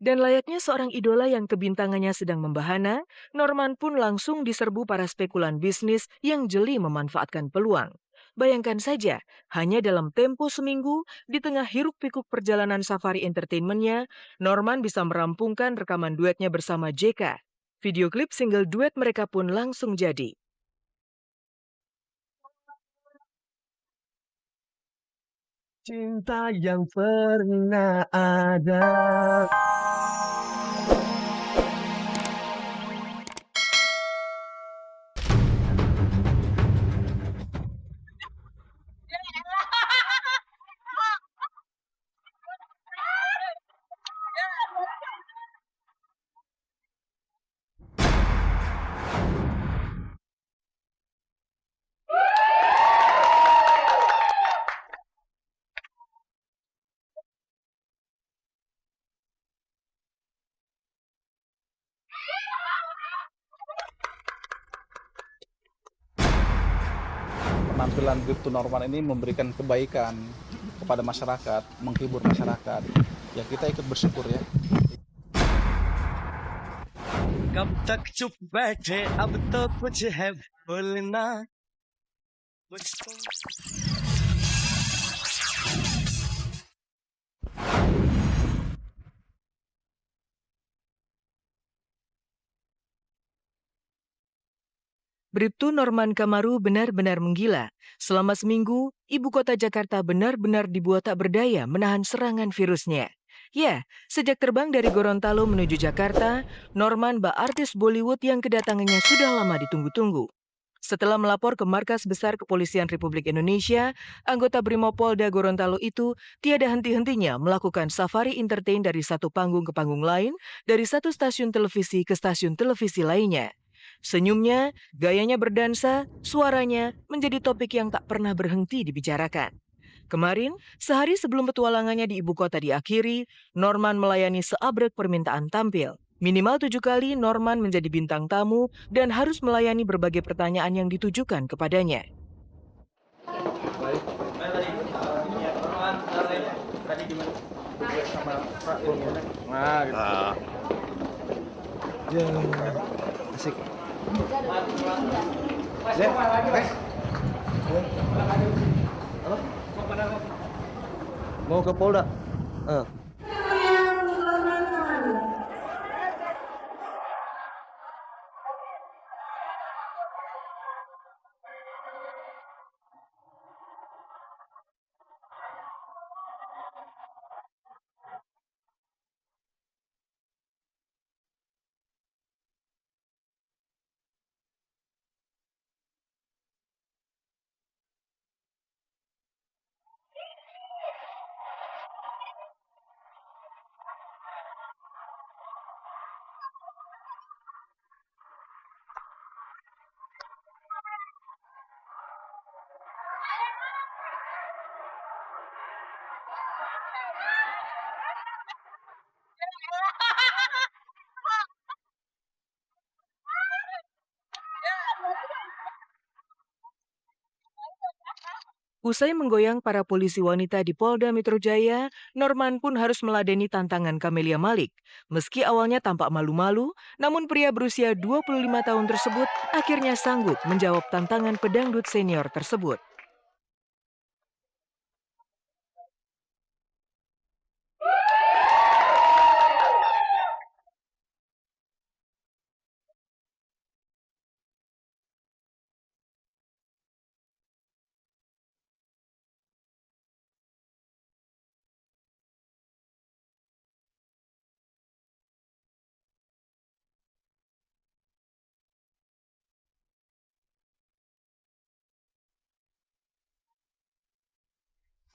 Dan layaknya seorang idola yang kebintangannya sedang membahana, Norman pun langsung diserbu para spekulan bisnis yang jeli memanfaatkan peluang. Bayangkan saja, hanya dalam tempo seminggu, di tengah hiruk-pikuk perjalanan safari entertainment-nya, Norman bisa merampungkan rekaman duetnya bersama JK. Video klip single duet mereka pun langsung jadi. Cinta yang pernah ada. Penampilan Bribtu Norman ini memberikan kebaikan kepada masyarakat, menghibur masyarakat. Ya kita ikut bersyukur ya. कब तक चुप बैठे अब तो कुछ है बोलना मुझको Bribtu Norman Kamaru benar-benar menggila. Selama seminggu, ibu kota Jakarta benar-benar dibuat tak berdaya menahan serangan virusnya. Ya, sejak terbang dari Gorontalo menuju Jakarta, Norman bak artis Bollywood yang kedatangannya sudah lama ditunggu-tunggu. Setelah melapor ke Markas Besar Kepolisian Republik Indonesia, anggota Brimopolda Gorontalo itu tiada henti-hentinya melakukan safari entertain dari satu panggung ke panggung lain, dari satu stasiun televisi ke stasiun televisi lainnya. Senyumnya, gayanya berdansa, suaranya menjadi topik yang tak pernah berhenti dibicarakan. Kemarin, sehari sebelum petualangannya di ibu kota diakhiri, Norman melayani seabrek permintaan tampil. Minimal 7 kali Norman menjadi bintang tamu dan harus melayani berbagai pertanyaan yang ditujukan kepadanya. asik. Mau ke Polda. Usai menggoyang para polisi wanita di Polda Metro Jaya, Norman pun harus meladeni tantangan Camelia Malik. Meski awalnya tampak malu-malu, namun pria berusia 25 tahun tersebut akhirnya sanggup menjawab tantangan pedangdut senior tersebut.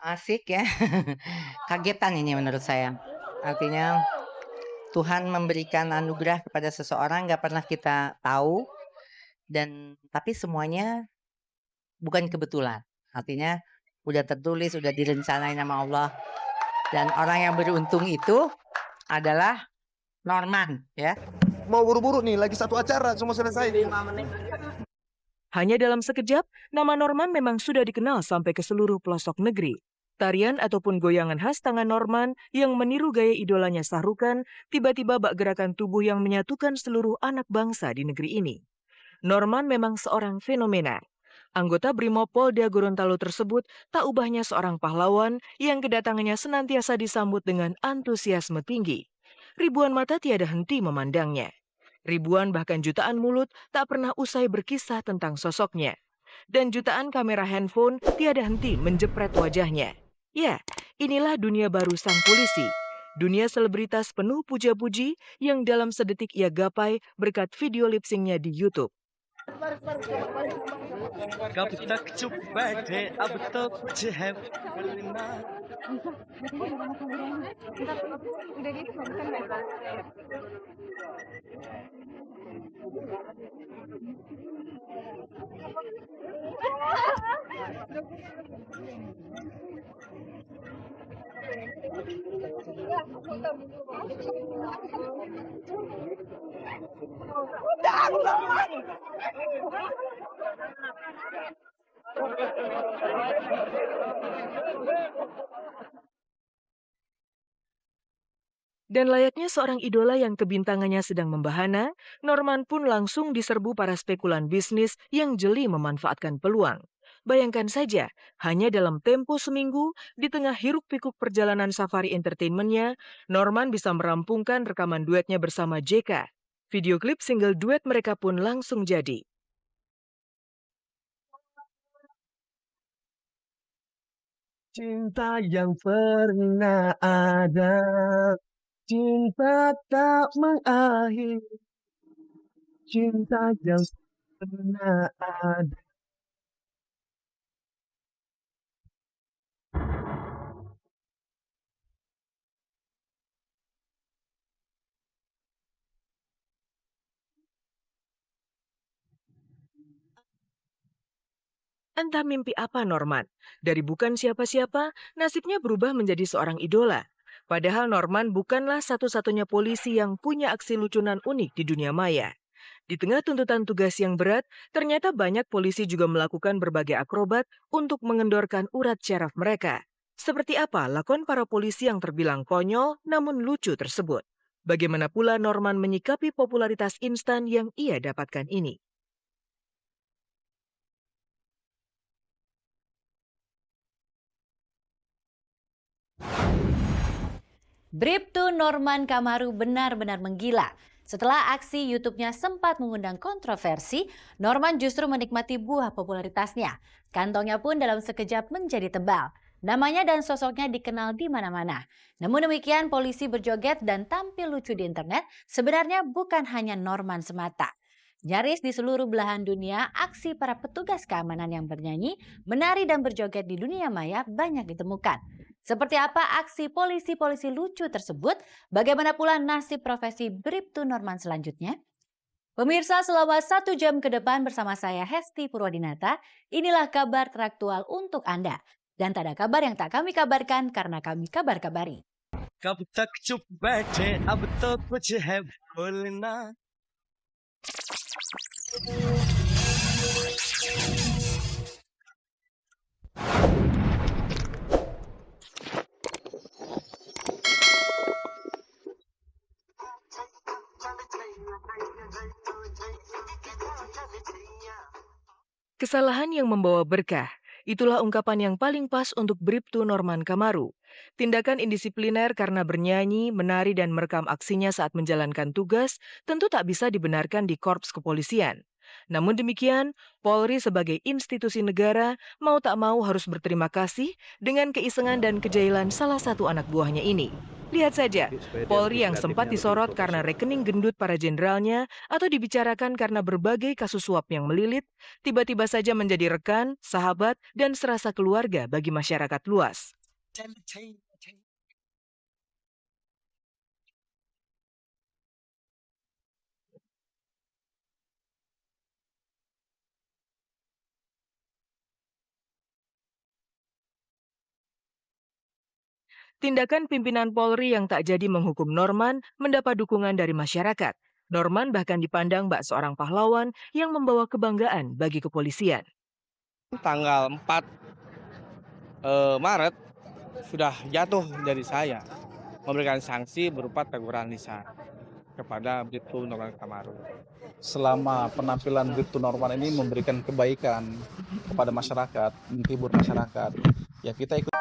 Asik ya, kagetan ini menurut saya. Artinya Tuhan memberikan anugerah kepada seseorang nggak pernah kita tahu, dan tapi semuanya bukan kebetulan. Artinya udah tertulis, udah direncanain sama Allah. Dan orang yang beruntung itu adalah Norman ya. Mau buru-buru nih, lagi satu acara, semua selesai. Hanya dalam sekejap, nama Norman memang sudah dikenal sampai ke seluruh pelosok negeri. Tarian ataupun goyangan khas tangan Norman yang meniru gaya idolanya Shah Rukh Khan tiba-tiba bak gerakan tubuh yang menyatukan seluruh anak bangsa di negeri ini. Norman memang seorang fenomena. Anggota Brimopolda Gorontalo tersebut tak ubahnya seorang pahlawan yang kedatangannya senantiasa disambut dengan antusiasme tinggi. Ribuan mata tiada henti memandangnya. Ribuan bahkan jutaan mulut tak pernah usai berkisah tentang sosoknya. Dan jutaan kamera handphone tiada henti menjepret wajahnya. Ya, inilah dunia baru sang polisi. Dunia selebritas penuh puja-puji yang dalam sedetik ia gapai berkat video lip-syncnya di YouTube. कब तक चुप बैठे अब तो कुछ है बोलना Dan layaknya seorang idola yang kebintangannya sedang membahana, Norman pun langsung diserbu para spekulan bisnis yang jeli memanfaatkan peluang. Bayangkan saja, hanya dalam tempo seminggu, di tengah hiruk-pikuk perjalanan safari entertainment-nya, Norman bisa merampungkan rekaman duetnya bersama JK. Video klip single duet mereka pun langsung jadi. Cinta yang pernah ada, cinta tak mengakhiri, cinta yang pernah ada. Entah mimpi apa Norman. Dari bukan siapa-siapa, nasibnya berubah menjadi seorang idola. Padahal Norman bukanlah satu-satunya polisi yang punya aksi lucunan unik di dunia maya. Di tengah tuntutan tugas yang berat, ternyata banyak polisi juga melakukan berbagai akrobat untuk mengendorkan urat syaraf mereka. Seperti apa lakon para polisi yang terbilang konyol namun lucu tersebut? Bagaimana pula Norman menyikapi popularitas instan yang ia dapatkan ini? Bribtu Norman Kamaru benar-benar menggila. Setelah aksi YouTube-nya sempat mengundang kontroversi, Norman justru menikmati buah popularitasnya. Kantongnya pun dalam sekejap menjadi tebal. Namanya dan sosoknya dikenal di mana-mana. Namun demikian, polisi berjoget dan tampil lucu di internet sebenarnya bukan hanya Norman semata. Nyaris di seluruh belahan dunia, aksi para petugas keamanan yang bernyanyi, menari dan berjoget di dunia maya banyak ditemukan. Seperti apa aksi polisi-polisi lucu tersebut? Bagaimana pula nasib profesi Bribtu Norman selanjutnya? Pemirsa, selama 1 jam ke depan bersama saya Hesti Purwadinata, inilah kabar teraktual untuk Anda. Dan tak ada kabar yang tak kami kabarkan karena kami kabar-kabari. कब तक चुप बैठे अब तो कुछ है बोलना Kesalahan yang membawa berkah, itulah ungkapan yang paling pas untuk Bribtu Norman Kamaru. Tindakan indisipliner karena bernyanyi, menari, dan merekam aksinya saat menjalankan tugas tentu tak bisa dibenarkan di korps kepolisian. Namun demikian, Polri sebagai institusi negara mau tak mau harus berterima kasih dengan keisengan dan kejailan salah satu anak buahnya ini. Lihat saja, Polri yang sempat disorot karena rekening gendut para jenderalnya atau dibicarakan karena berbagai kasus suap yang melilit, tiba-tiba saja menjadi rekan, sahabat, dan serasa keluarga bagi masyarakat luas. Tindakan pimpinan Polri yang tak jadi menghukum Norman mendapat dukungan dari masyarakat. Norman bahkan dipandang bak seorang pahlawan yang membawa kebanggaan bagi kepolisian. Tanggal 4 Maret sudah jatuh dari saya memberikan sanksi berupa teguran lisan kepada Bribtu Norman Kamaru. Selama penampilan Bribtu Norman ini memberikan kebaikan kepada masyarakat, menghibur masyarakat, ya kita ikut